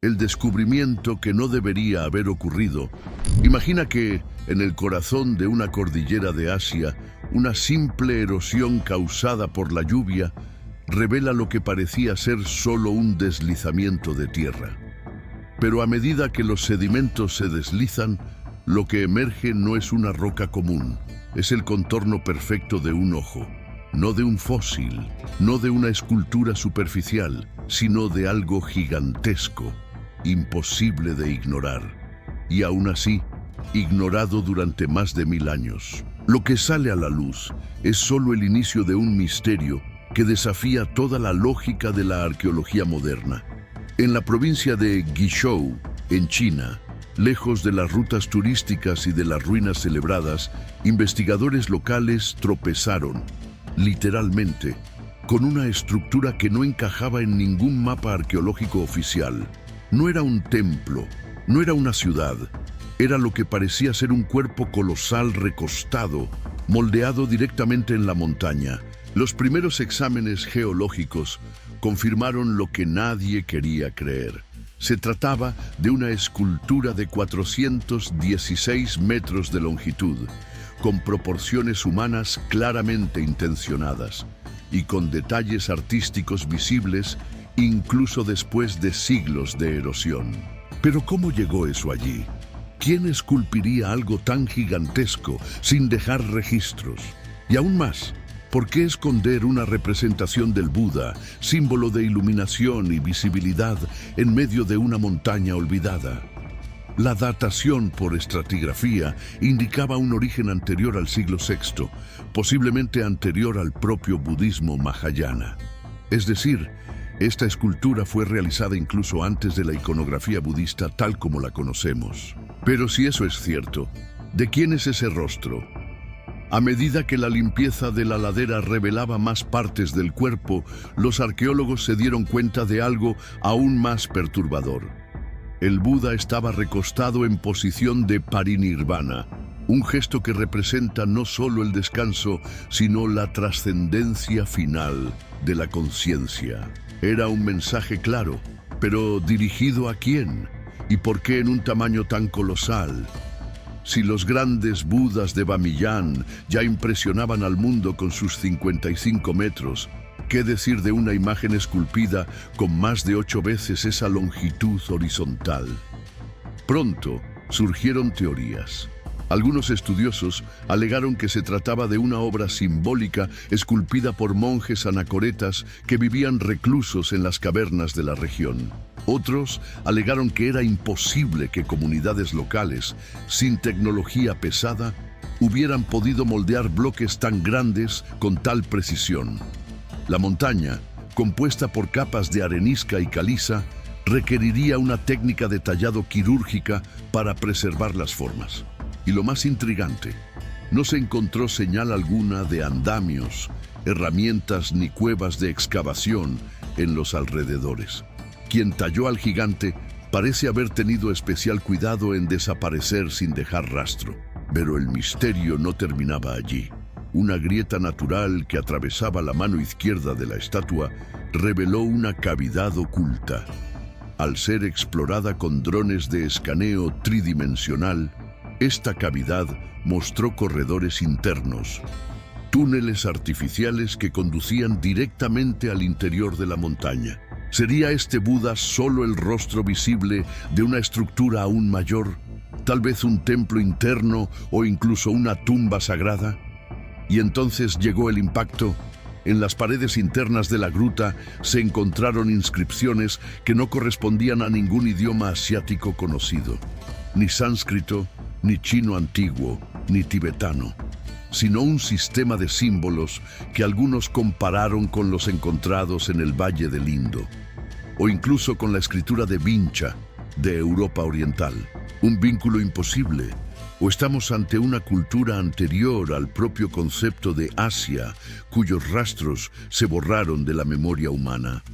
el descubrimiento que no debería haber ocurrido. Imagina que, en el corazón de una cordillera de Asia, una simple erosión causada por la lluvia revela lo que parecía ser solo un deslizamiento de tierra. Pero a medida que los sedimentos se deslizan, lo que emerge no es una roca común, es el contorno perfecto de un ojo, no de un fósil, no de una escultura superficial, sino de algo gigantesco, imposible de ignorar, y aún así, ignorado durante más de 1000 años. Lo que sale a la luz es solo el inicio de un misterio que desafía toda la lógica de la arqueología moderna. En la provincia de Guizhou, en China, lejos de las rutas turísticas y de las ruinas celebradas, investigadores locales tropezaron, literalmente, con una estructura que no encajaba en ningún mapa arqueológico oficial. No era un templo, no era una ciudad, era lo que parecía ser un cuerpo colosal recostado, moldeado directamente en la montaña. Los primeros exámenes geológicos confirmaron lo que nadie quería creer. Se trataba de una escultura de 416 metros de longitud, con proporciones humanas claramente intencionadas y con detalles artísticos visibles incluso después de siglos de erosión. Pero ¿cómo llegó eso allí? ¿Quién esculpiría algo tan gigantesco sin dejar registros? Y aún más, ¿por qué esconder una representación del Buda, símbolo de iluminación y visibilidad, en medio de una montaña olvidada? La datación por estratigrafía indicaba un origen anterior al siglo VI, posiblemente anterior al propio budismo Mahayana. Es decir, esta escultura fue realizada incluso antes de la iconografía budista tal como la conocemos. Pero si eso es cierto, ¿de quién es ese rostro? A medida que la limpieza de la ladera revelaba más partes del cuerpo, los arqueólogos se dieron cuenta de algo aún más perturbador. El Buda estaba recostado en posición de parinirvana, un gesto que representa no solo el descanso, sino la trascendencia final de la conciencia. Era un mensaje claro, pero ¿dirigido a quién? ¿Y por qué en un tamaño tan colosal? Si los grandes Budas de Bamiyan ya impresionaban al mundo con sus 55 metros, ¿qué decir de una imagen esculpida con más de 8 veces esa longitud horizontal? Pronto surgieron teorías. Algunos estudiosos alegaron que se trataba de una obra simbólica esculpida por monjes anacoretas que vivían reclusos en las cavernas de la región. Otros alegaron que era imposible que comunidades locales, sin tecnología pesada, hubieran podido moldear bloques tan grandes con tal precisión. La montaña, compuesta por capas de arenisca y caliza, requeriría una técnica de tallado quirúrgica para preservar las formas. Y lo más intrigante, no se encontró señal alguna de andamios, herramientas ni cuevas de excavación en los alrededores. Quien talló al gigante parece haber tenido especial cuidado en desaparecer sin dejar rastro. Pero el misterio no terminaba allí. Una grieta natural que atravesaba la mano izquierda de la estatua reveló una cavidad oculta. Al ser explorada con drones de escaneo tridimensional, esta cavidad mostró corredores internos, túneles artificiales que conducían directamente al interior de la montaña. ¿Sería este Buda solo el rostro visible de una estructura aún mayor? ¿Tal vez un templo interno o incluso una tumba sagrada? Y entonces llegó el impacto. En las paredes internas de la gruta se encontraron inscripciones que no correspondían a ningún idioma asiático conocido, ni sánscrito, ni chino antiguo, ni tibetano, sino un sistema de símbolos que algunos compararon con los encontrados en el Valle del Indo, o incluso con la escritura de Vincha, de Europa Oriental. Un vínculo imposible, o estamos ante una cultura anterior al propio concepto de Asia, cuyos rastros se borraron de la memoria humana.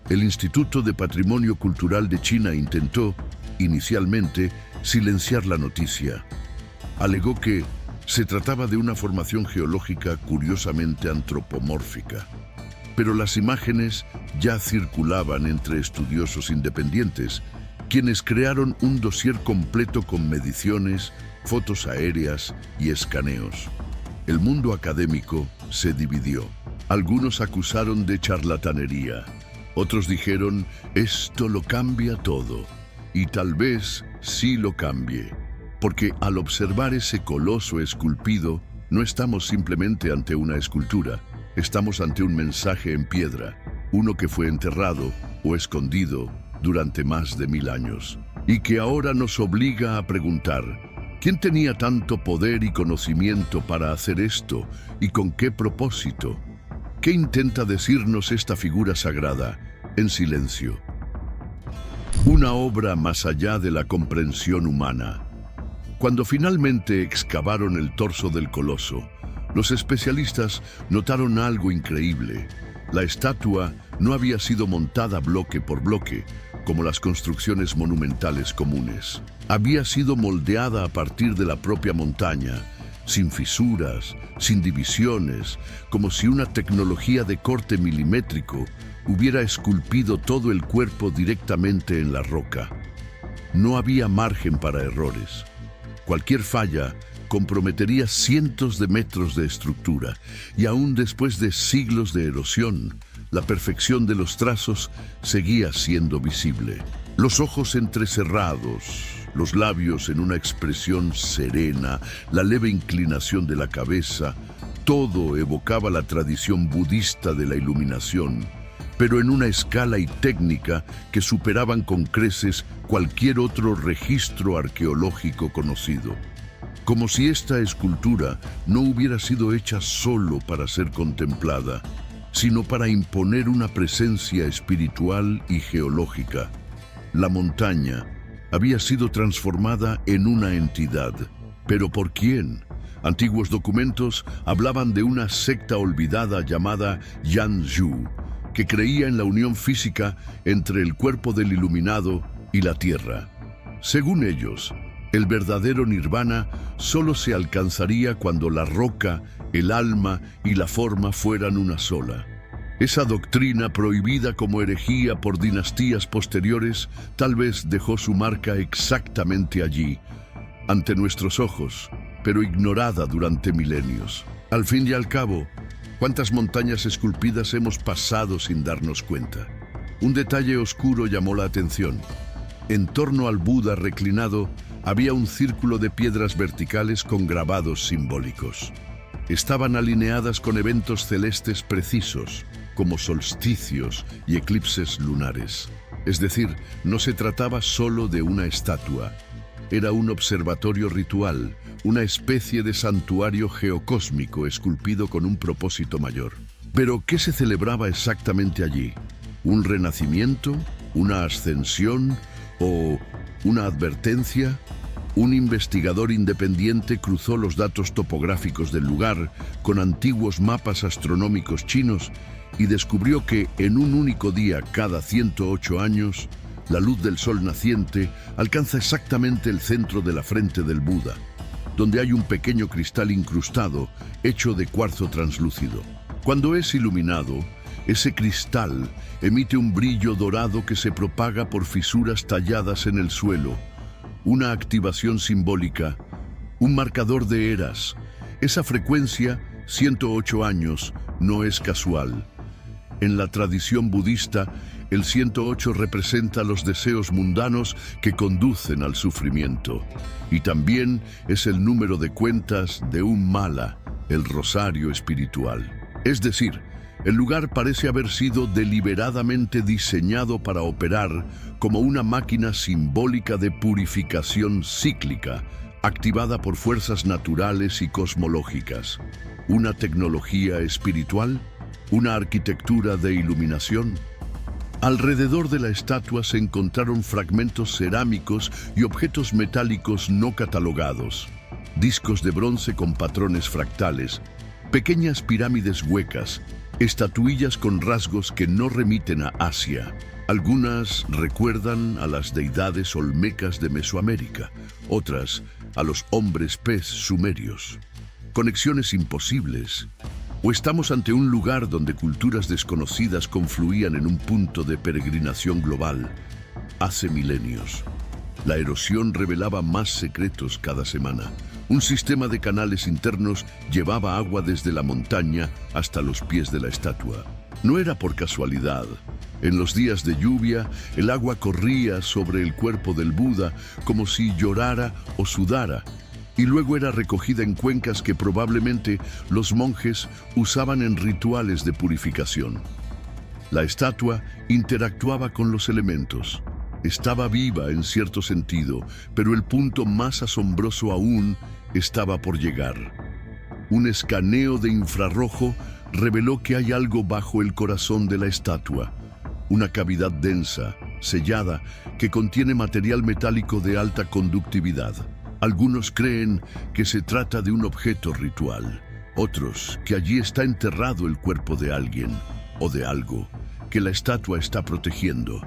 El Instituto de Patrimonio Cultural de China intentó, inicialmente, silenciar la noticia. Alegó que se trataba de una formación geológica curiosamente antropomórfica. pero las imágenes ya circulaban entre estudiosos independientes, quienes crearon un dossier completo con mediciones, fotos aéreas y escaneos. El mundo académico se dividió. Algunos acusaron de charlatanería. Otros dijeron, esto lo cambia todo. Y tal vez sí lo cambie. Porque al observar ese coloso esculpido, no estamos simplemente ante una escultura. Estamos ante un mensaje en piedra. Uno que fue enterrado o escondido durante más de 1000 años. Y que ahora nos obliga a preguntar, ¿quién tenía tanto poder y conocimiento para hacer esto? ¿Y con qué propósito? ¿Qué intenta decirnos esta figura sagrada en silencio? Una obra más allá de la comprensión humana. Cuando finalmente excavaron el torso del coloso, los especialistas notaron algo increíble. La estatua no había sido montada bloque por bloque, como las construcciones monumentales comunes. Había sido moldeada a partir de la propia montaña, sin fisuras, sin divisiones, como si una tecnología de corte milimétrico hubiera esculpido todo el cuerpo directamente en la roca. No había margen para errores. Cualquier falla comprometería cientos de metros de estructura, y aún después de siglos de erosión, la perfección de los trazos seguía siendo visible. Los ojos entrecerrados, los labios en una expresión serena, la leve inclinación de la cabeza, todo evocaba la tradición budista de la iluminación, pero en una escala y técnica que superaban con creces cualquier otro registro arqueológico conocido. Como si esta escultura no hubiera sido hecha solo para ser contemplada, sino para imponer una presencia espiritual y geológica. La montaña había sido transformada en una entidad. ¿Pero por quién? Antiguos documentos hablaban de una secta olvidada llamada Yanzhou, que creía en la unión física entre el cuerpo del iluminado y la tierra. Según ellos, el verdadero nirvana solo se alcanzaría cuando la roca, el alma y la forma fueran una sola. Esa doctrina, prohibida como herejía por dinastías posteriores, tal vez dejó su marca exactamente allí, ante nuestros ojos, pero ignorada durante milenios. Al fin y al cabo, ¿cuántas montañas esculpidas hemos pasado sin darnos cuenta? Un detalle oscuro llamó la atención. En torno al Buda reclinado había un círculo de piedras verticales con grabados simbólicos. Estaban alineadas con eventos celestes precisos, como solsticios y eclipses lunares. Es decir, no se trataba solo de una estatua. Era un observatorio ritual, una especie de santuario geocósmico esculpido con un propósito mayor. Pero, ¿qué se celebraba exactamente allí? ¿Un renacimiento? ¿Una ascensión? ¿O una advertencia? Un investigador independiente cruzó los datos topográficos del lugar con antiguos mapas astronómicos chinos y descubrió que en un único día cada 108 años, la luz del sol naciente alcanza exactamente el centro de la frente del Buda, donde hay un pequeño cristal incrustado hecho de cuarzo translúcido. Cuando es iluminado, ese cristal emite un brillo dorado que se propaga por fisuras talladas en el suelo, una activación simbólica, un marcador de eras. Esa frecuencia, 108 años, no es casual. En la tradición budista, el 108 representa los deseos mundanos que conducen al sufrimiento. Y también es el número de cuentas de un mala, el rosario espiritual. Es decir, el lugar parece haber sido deliberadamente diseñado para operar como una máquina simbólica de purificación cíclica, activada por fuerzas naturales y cosmológicas. ¿Una tecnología espiritual? ¿Una arquitectura de iluminación? Alrededor de la estatua se encontraron fragmentos cerámicos y objetos metálicos no catalogados, discos de bronce con patrones fractales, pequeñas pirámides huecas, estatuillas con rasgos que no remiten a Asia. Algunas recuerdan a las deidades olmecas de Mesoamérica, otras a los hombres pez sumerios. Conexiones imposibles, ¿O estamos ante un lugar donde culturas desconocidas confluían en un punto de peregrinación global? Hace milenios, la erosión revelaba más secretos cada semana. Un sistema de canales internos llevaba agua desde la montaña hasta los pies de la estatua. No era por casualidad. En los días de lluvia, el agua corría sobre el cuerpo del Buda como si llorara o sudara, y luego era recogida en cuencas que probablemente los monjes usaban en rituales de purificación. La estatua interactuaba con los elementos. Estaba viva en cierto sentido, pero el punto más asombroso aún estaba por llegar. Un escaneo de infrarrojo reveló que hay algo bajo el corazón de la estatua, una cavidad densa, sellada, que contiene material metálico de alta conductividad. Algunos creen que se trata de un objeto ritual, otros que allí está enterrado el cuerpo de alguien o de algo que la estatua está protegiendo.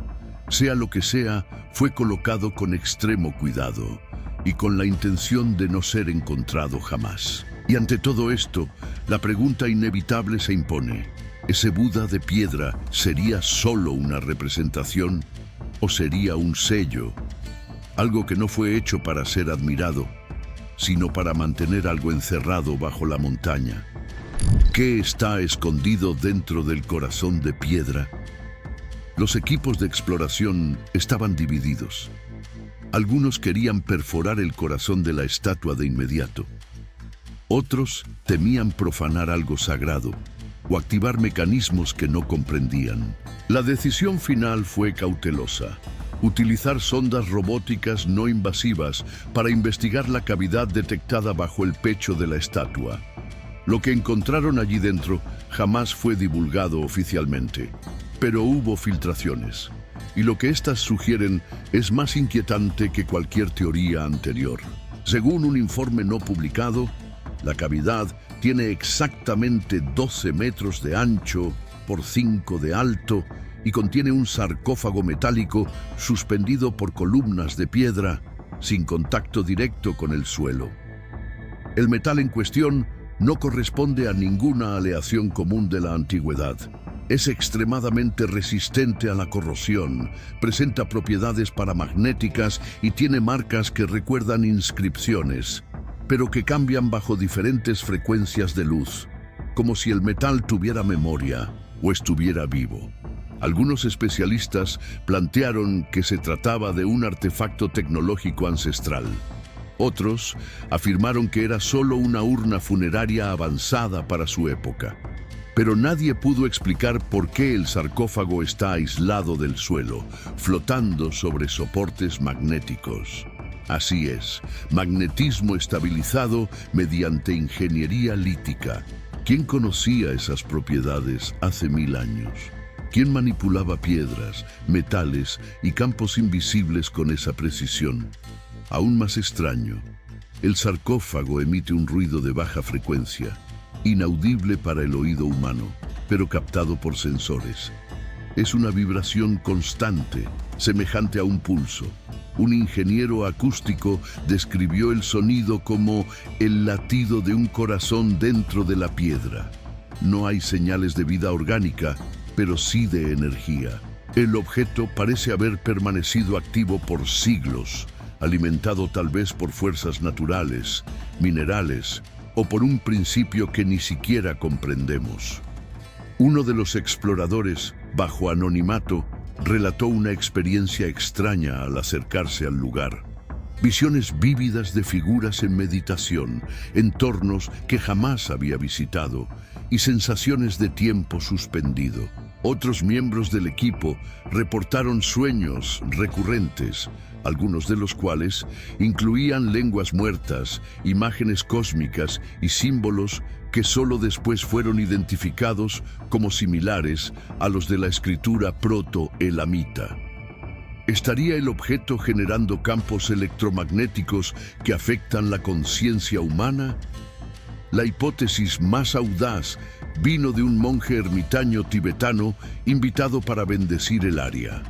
Sea lo que sea, fue colocado con extremo cuidado y con la intención de no ser encontrado jamás. Y ante todo esto, la pregunta inevitable se impone: ¿ese Buda de piedra sería solo una representación o sería un sello? Algo que no fue hecho para ser admirado, sino para mantener algo encerrado bajo la montaña. ¿Qué está escondido dentro del corazón de piedra? Los equipos de exploración estaban divididos. Algunos querían perforar el corazón de la estatua de inmediato. Otros temían profanar algo sagrado o activar mecanismos que no comprendían. La decisión final fue cautelosa: utilizar sondas robóticas no invasivas para investigar la cavidad detectada bajo el pecho de la estatua. Lo que encontraron allí dentro jamás fue divulgado oficialmente, pero hubo filtraciones, y lo que éstas sugieren es más inquietante que cualquier teoría anterior. Según un informe no publicado, la cavidad tiene exactamente 12 metros de ancho por 5 de alto y contiene un sarcófago metálico suspendido por columnas de piedra sin contacto directo con el suelo. El metal en cuestión no corresponde a ninguna aleación común de la antigüedad. Es extremadamente resistente a la corrosión, presenta propiedades paramagnéticas y tiene marcas que recuerdan inscripciones, pero que cambian bajo diferentes frecuencias de luz, como si el metal tuviera memoria o estuviera vivo. Algunos especialistas plantearon que se trataba de un artefacto tecnológico ancestral. Otros afirmaron que era solo una urna funeraria avanzada para su época. Pero nadie pudo explicar por qué el sarcófago está aislado del suelo, flotando sobre soportes magnéticos. Así es, magnetismo estabilizado mediante ingeniería lítica. ¿Quién conocía esas propiedades hace 1000 años? ¿Quién manipulaba piedras, metales y campos invisibles con esa precisión? Aún más extraño, el sarcófago emite un ruido de baja frecuencia, inaudible para el oído humano, pero captado por sensores. Es una vibración constante, semejante a un pulso. Un ingeniero acústico describió el sonido como el latido de un corazón dentro de la piedra. No hay señales de vida orgánica, pero sí de energía. El objeto parece haber permanecido activo por siglos, alimentado tal vez por fuerzas naturales, minerales o por un principio que ni siquiera comprendemos. Uno de los exploradores, bajo anonimato, relató una experiencia extraña al acercarse al lugar. Visiones vívidas de figuras en meditación, entornos que jamás había visitado y sensaciones de tiempo suspendido. Otros miembros del equipo reportaron sueños recurrentes, algunos de los cuales incluían lenguas muertas, imágenes cósmicas y símbolos que solo después fueron identificados como similares a los de la escritura proto-elamita. ¿Estaría el objeto generando campos electromagnéticos que afectan la conciencia humana? La hipótesis más audaz vino de un monje ermitaño tibetano invitado para bendecir el área.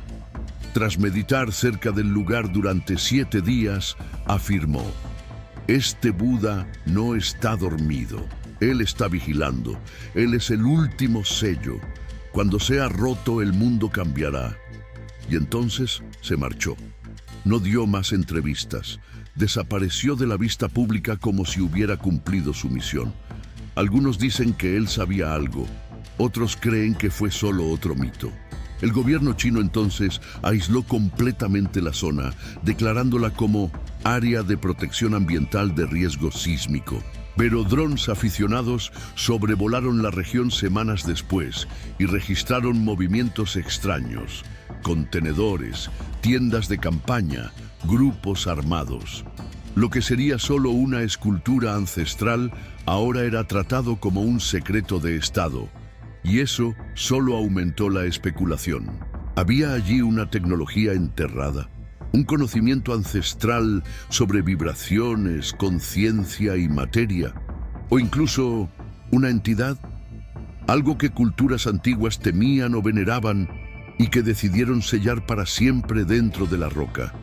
Tras meditar cerca del lugar durante 7 días, afirmó: «Este Buda no está dormido, Él está vigilando. Él es el último sello. Cuando sea roto, el mundo cambiará. Y entonces se marchó. No dio más entrevistas. Desapareció de la vista pública como si hubiera cumplido su misión. Algunos dicen que él sabía algo. Otros creen que fue solo otro mito. El gobierno chino entonces aisló completamente la zona, declarándola como área de protección ambiental de riesgo sísmico. Pero drones aficionados sobrevolaron la región semanas después y registraron movimientos extraños, contenedores, tiendas de campaña, grupos armados. Lo que sería solo una escultura ancestral ahora era tratado como un secreto de Estado. Y eso solo aumentó la especulación. ¿Había allí una tecnología enterrada? ¿Un conocimiento ancestral sobre vibraciones, conciencia y materia? ¿O incluso una entidad? Algo que culturas antiguas temían o veneraban y que decidieron sellar para siempre dentro de la roca.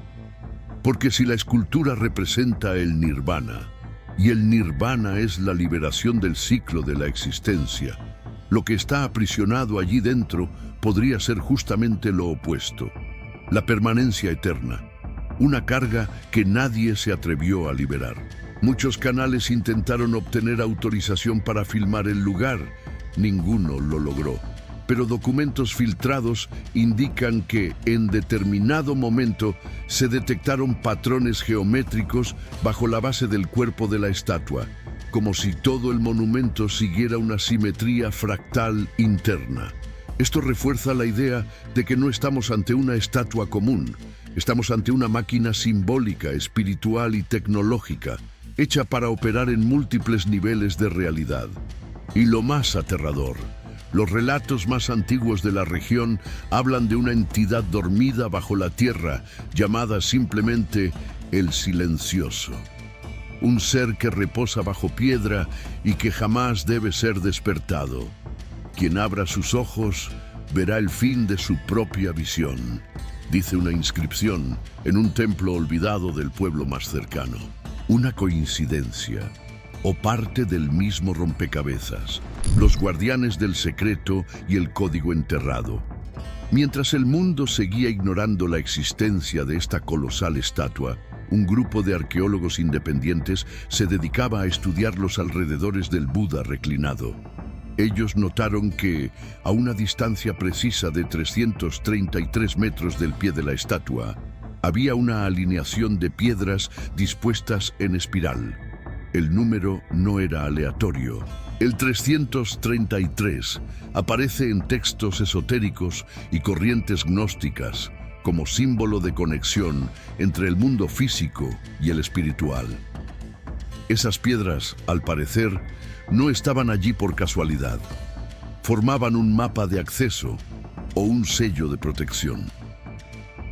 Porque si la escultura representa el nirvana, y el nirvana es la liberación del ciclo de la existencia, lo que está aprisionado allí dentro podría ser justamente lo opuesto, la permanencia eterna, una carga que nadie se atrevió a liberar. Muchos canales intentaron obtener autorización para filmar el lugar, ninguno lo logró. Pero documentos filtrados indican que en determinado momento se detectaron patrones geométricos bajo la base del cuerpo de la estatua, como si todo el monumento siguiera una simetría fractal interna. Esto refuerza la idea de que no estamos ante una estatua común, estamos ante una máquina simbólica, espiritual y tecnológica, hecha para operar en múltiples niveles de realidad. Y lo más aterrador, los relatos más antiguos de la región hablan de una entidad dormida bajo la tierra, llamada simplemente el Silencioso. Un ser que reposa bajo piedra y que jamás debe ser despertado. Quien abra sus ojos verá el fin de su propia visión, dice una inscripción en un templo olvidado del pueblo más cercano. Una coincidencia o parte del mismo rompecabezas, los guardianes del secreto y el código enterrado. Mientras el mundo seguía ignorando la existencia de esta colosal estatua, un grupo de arqueólogos independientes se dedicaba a estudiar los alrededores del Buda reclinado. Ellos notaron que, a una distancia precisa de 333 metros del pie de la estatua, había una alineación de piedras dispuestas en espiral. El número no era aleatorio. El 333 aparece en textos esotéricos y corrientes gnósticas como símbolo de conexión entre el mundo físico y el espiritual. Esas piedras, al parecer, no estaban allí por casualidad. Formaban un mapa de acceso o un sello de protección.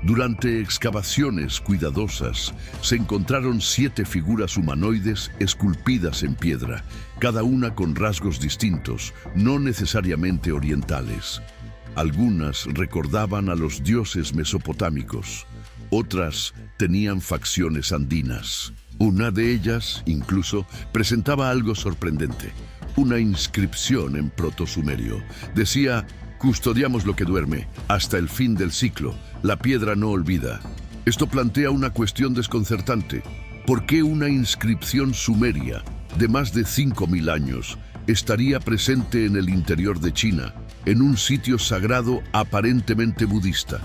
Durante excavaciones cuidadosas, se encontraron 7 figuras humanoides esculpidas en piedra, cada una con rasgos distintos, no necesariamente orientales. Algunas recordaban a los dioses mesopotámicos, otras tenían facciones andinas. Una de ellas, incluso, presentaba algo sorprendente, una inscripción en protosumerio. Decía: custodiamos lo que duerme, hasta el fin del ciclo, la piedra no olvida. Esto plantea una cuestión desconcertante. ¿Por qué una inscripción sumeria de más de 5.000 años estaría presente en el interior de China, en un sitio sagrado aparentemente budista?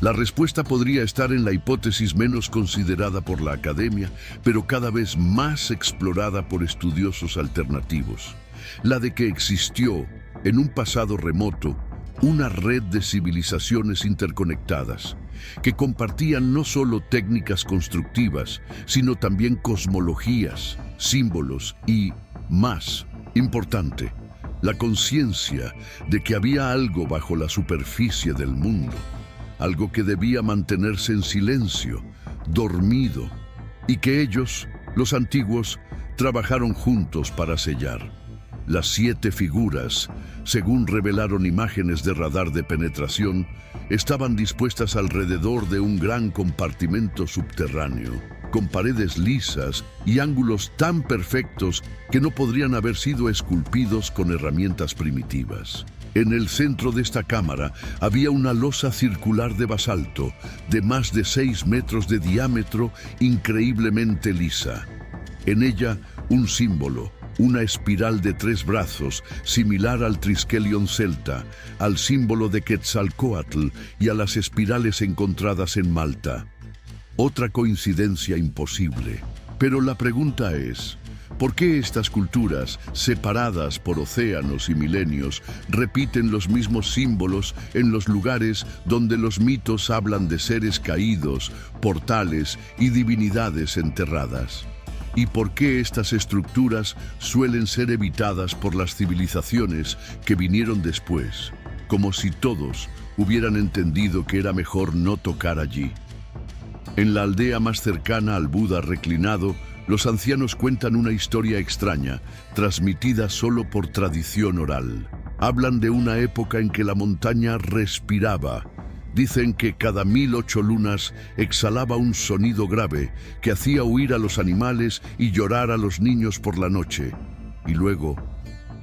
La respuesta podría estar en la hipótesis menos considerada por la academia, pero cada vez más explorada por estudiosos alternativos. La de que existió, en un pasado remoto, una red de civilizaciones interconectadas, que compartían no solo técnicas constructivas, sino también cosmologías, símbolos y, más importante, la conciencia de que había algo bajo la superficie del mundo, algo que debía mantenerse en silencio, dormido, y que ellos, los antiguos, trabajaron juntos para sellar. Las 7 figuras, según revelaron imágenes de radar de penetración, estaban dispuestas alrededor de un gran compartimento subterráneo. con paredes lisas y ángulos tan perfectos que no podrían haber sido esculpidos con herramientas primitivas. En el centro de esta cámara había una losa circular de basalto de más de 6 metros de diámetro, increíblemente lisa. En ella, un símbolo, una espiral de 3 brazos, similar al Triskelion celta, al símbolo de Quetzalcóatl y a las espirales encontradas en Malta. Otra coincidencia imposible. Pero la pregunta es, ¿por qué estas culturas, separadas por océanos y milenios, repiten los mismos símbolos en los lugares donde los mitos hablan de seres caídos, portales y divinidades enterradas? ¿Y por qué estas estructuras suelen ser evitadas por las civilizaciones que vinieron después, como si todos hubieran entendido que era mejor no tocar allí? En la aldea más cercana al Buda reclinado, los ancianos cuentan una historia extraña, transmitida solo por tradición oral. Hablan de una época en que la montaña respiraba. Dicen que cada 1008 lunas exhalaba un sonido grave que hacía huir a los animales y llorar a los niños por la noche. Y luego,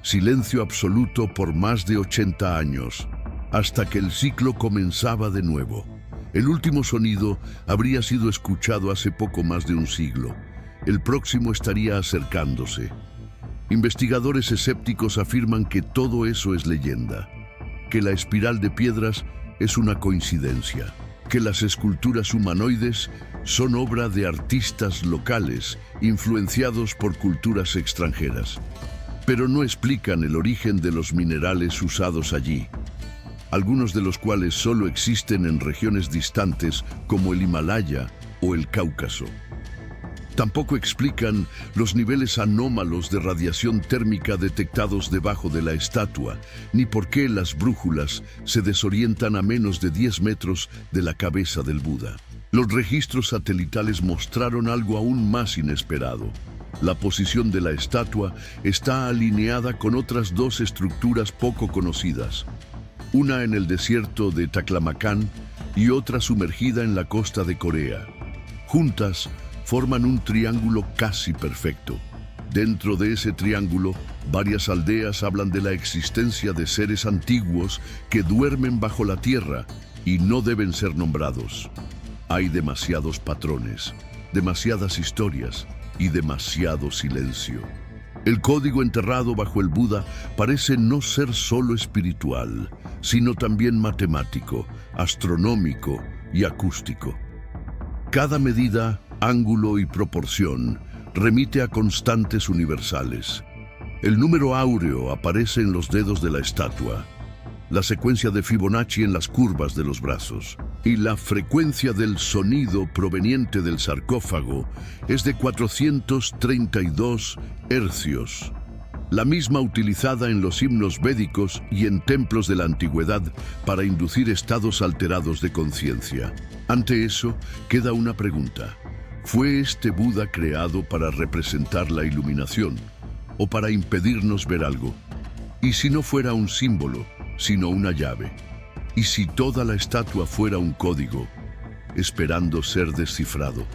silencio absoluto por más de 80 años, hasta que el ciclo comenzaba de nuevo. El último sonido habría sido escuchado hace poco más de un siglo. El próximo estaría acercándose. Investigadores escépticos afirman que todo eso es leyenda, que la espiral de piedras es una coincidencia, que las esculturas humanoides son obra de artistas locales influenciados por culturas extranjeras. Pero no explican el origen de los minerales usados allí, algunos de los cuales solo existen en regiones distantes como el Himalaya o el Cáucaso. Tampoco explican los niveles anómalos de radiación térmica detectados debajo de la estatua, ni por qué las brújulas se desorientan a menos de 10 metros de la cabeza del Buda. Los registros satelitales mostraron algo aún más inesperado. La posición de la estatua está alineada con otras 2 estructuras poco conocidas, una en el desierto de Taklamakan y otra sumergida en la costa de Corea. Juntas, forman un triángulo casi perfecto. Dentro de ese triángulo, varias aldeas hablan de la existencia de seres antiguos que duermen bajo la tierra y no deben ser nombrados. Hay demasiados patrones, demasiadas historias y demasiado silencio. El código enterrado bajo el Buda parece no ser solo espiritual, sino también matemático, astronómico y acústico. Cada medida, ángulo y proporción remite a constantes universales. El número áureo aparece en los dedos de la estatua, la secuencia de Fibonacci en las curvas de los brazos, y la frecuencia del sonido proveniente del sarcófago es de 432 hercios, la misma utilizada en los himnos védicos y en templos de la antigüedad para inducir estados alterados de conciencia. Ante eso, queda una pregunta. ¿Fue este Buda creado para representar la iluminación o para impedirnos ver algo? ¿Y si no fuera un símbolo, sino una llave? ¿Y si toda la estatua fuera un código, esperando ser descifrado?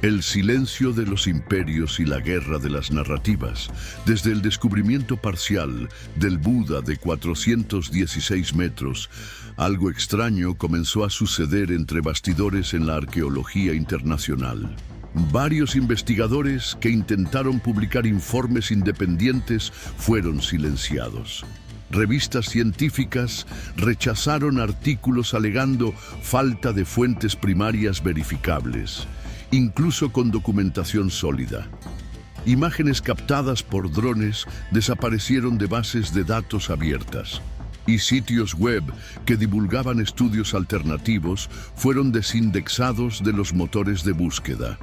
El silencio de los imperios y la guerra de las narrativas, desde el descubrimiento parcial del Buda de 416 metros, algo extraño comenzó a suceder entre bastidores en la arqueología internacional. Varios investigadores que intentaron publicar informes independientes fueron silenciados. Revistas científicas rechazaron artículos alegando falta de fuentes primarias verificables, incluso con documentación sólida. Imágenes captadas por drones desaparecieron de bases de datos abiertas, y sitios web que divulgaban estudios alternativos fueron desindexados de los motores de búsqueda.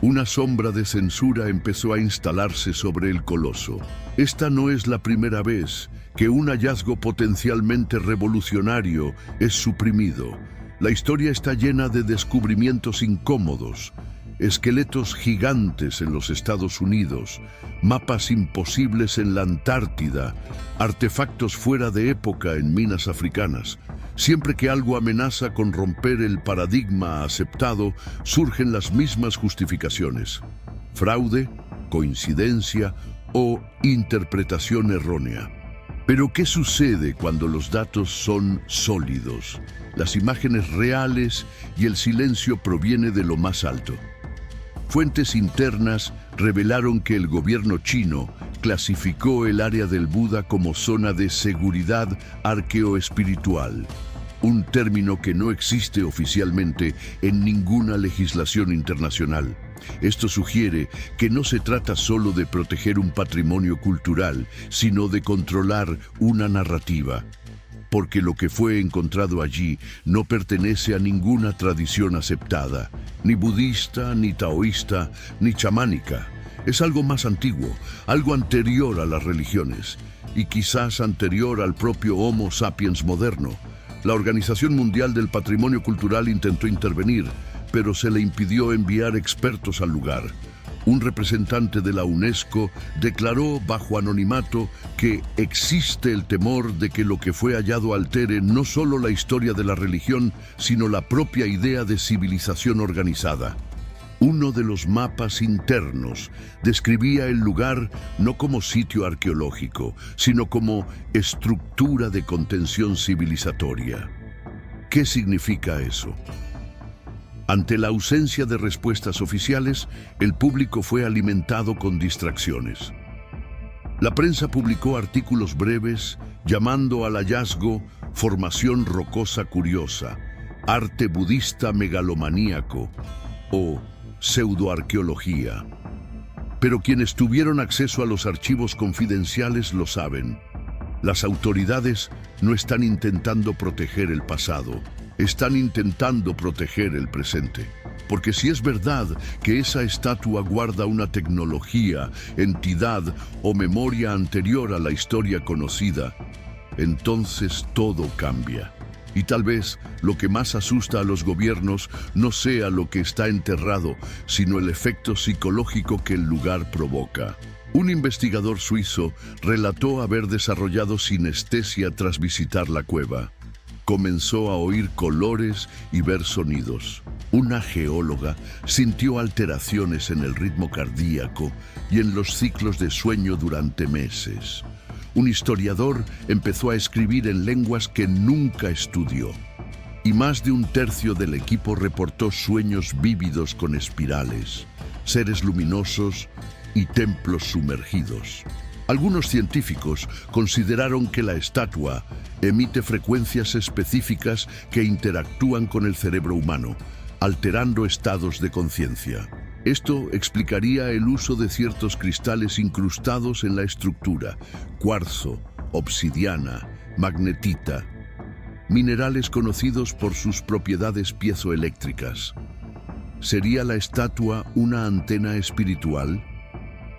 Una sombra de censura empezó a instalarse sobre el coloso. Esta no es la primera vez que un hallazgo potencialmente revolucionario es suprimido. La historia está llena de descubrimientos incómodos, esqueletos gigantes en los Estados Unidos, mapas imposibles en la Antártida, artefactos fuera de época en minas africanas. Siempre que algo amenaza con romper el paradigma aceptado, surgen las mismas justificaciones: fraude, coincidencia o interpretación errónea. Pero ¿qué sucede cuando los datos son sólidos, las imágenes reales y el silencio proviene de lo más alto? Fuentes internas revelaron que el gobierno chino clasificó el área del Buda como zona de seguridad arqueoespiritual, un término que no existe oficialmente en ninguna legislación internacional. Esto sugiere que no se trata solo de proteger un patrimonio cultural, sino de controlar una narrativa, porque lo que fue encontrado allí no pertenece a ninguna tradición aceptada, ni budista, ni taoísta, ni chamánica. Es algo más antiguo, algo anterior a las religiones, y quizás anterior al propio Homo sapiens moderno. La Organización Mundial del Patrimonio Cultural intentó intervenir, pero se le impidió enviar expertos al lugar. Un representante de la UNESCO declaró bajo anonimato que existe el temor de que lo que fue hallado altere no solo la historia de la religión, sino la propia idea de civilización organizada. Uno de los mapas internos describía el lugar no como sitio arqueológico, sino como estructura de contención civilizatoria. ¿Qué significa eso? Ante la ausencia de respuestas oficiales, el público fue alimentado con distracciones. La prensa publicó artículos breves llamando al hallazgo formación rocosa curiosa, arte budista megalomaníaco o pseudoarqueología. Pero quienes tuvieron acceso a los archivos confidenciales lo saben. Las autoridades no están intentando proteger el pasado, están intentando proteger el presente. Porque si es verdad que esa estatua guarda una tecnología, entidad o memoria anterior a la historia conocida, entonces todo cambia. Y tal vez lo que más asusta a los gobiernos no sea lo que está enterrado, sino el efecto psicológico que el lugar provoca. Un investigador suizo relató haber desarrollado sinestesia tras visitar la cueva. Comenzó a oír colores y ver sonidos. Una geóloga sintió alteraciones en el ritmo cardíaco y en los ciclos de sueño durante meses. Un historiador empezó a escribir en lenguas que nunca estudió. Y más de un tercio del equipo reportó sueños vívidos con espirales, seres luminosos y templos sumergidos. Algunos científicos consideraron que la estatua emite frecuencias específicas que interactúan con el cerebro humano, alterando estados de conciencia. Esto explicaría el uso de ciertos cristales incrustados en la estructura: cuarzo, obsidiana, magnetita, minerales conocidos por sus propiedades piezoeléctricas. ¿Sería la estatua una antena espiritual?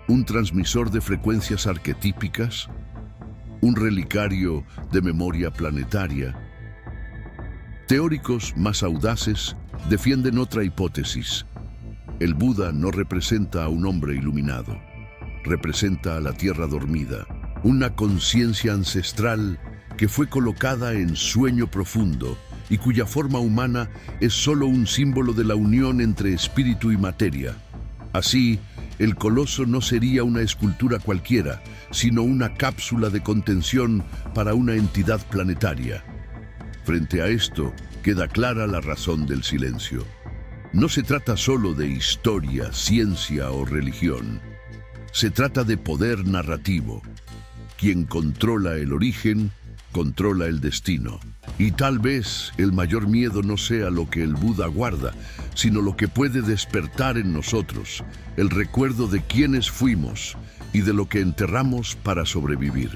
¿Un transmisor de frecuencias arquetípicas? ¿Un relicario de memoria planetaria? Teóricos más audaces defienden otra hipótesis. El Buda no representa a un hombre iluminado, representa a la tierra dormida, una conciencia ancestral que fue colocada en sueño profundo y cuya forma humana es solo un símbolo de la unión entre espíritu y materia. Así, el coloso no sería una escultura cualquiera, sino una cápsula de contención para una entidad planetaria. Frente a esto, queda clara la razón del silencio. No se trata solo de historia, ciencia o religión. Se trata de poder narrativo. Quien controla el origen, controla el destino. Y tal vez el mayor miedo no sea lo que el Buda guarda, sino lo que puede despertar en nosotros, el recuerdo de quiénes fuimos y de lo que enterramos para sobrevivir.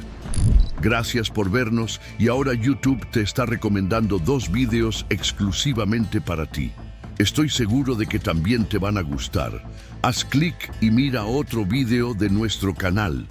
Gracias por vernos y ahora YouTube te está recomendando 2 vídeos exclusivamente para ti. Estoy seguro de que también te van a gustar. Haz clic y mira otro vídeo de nuestro canal.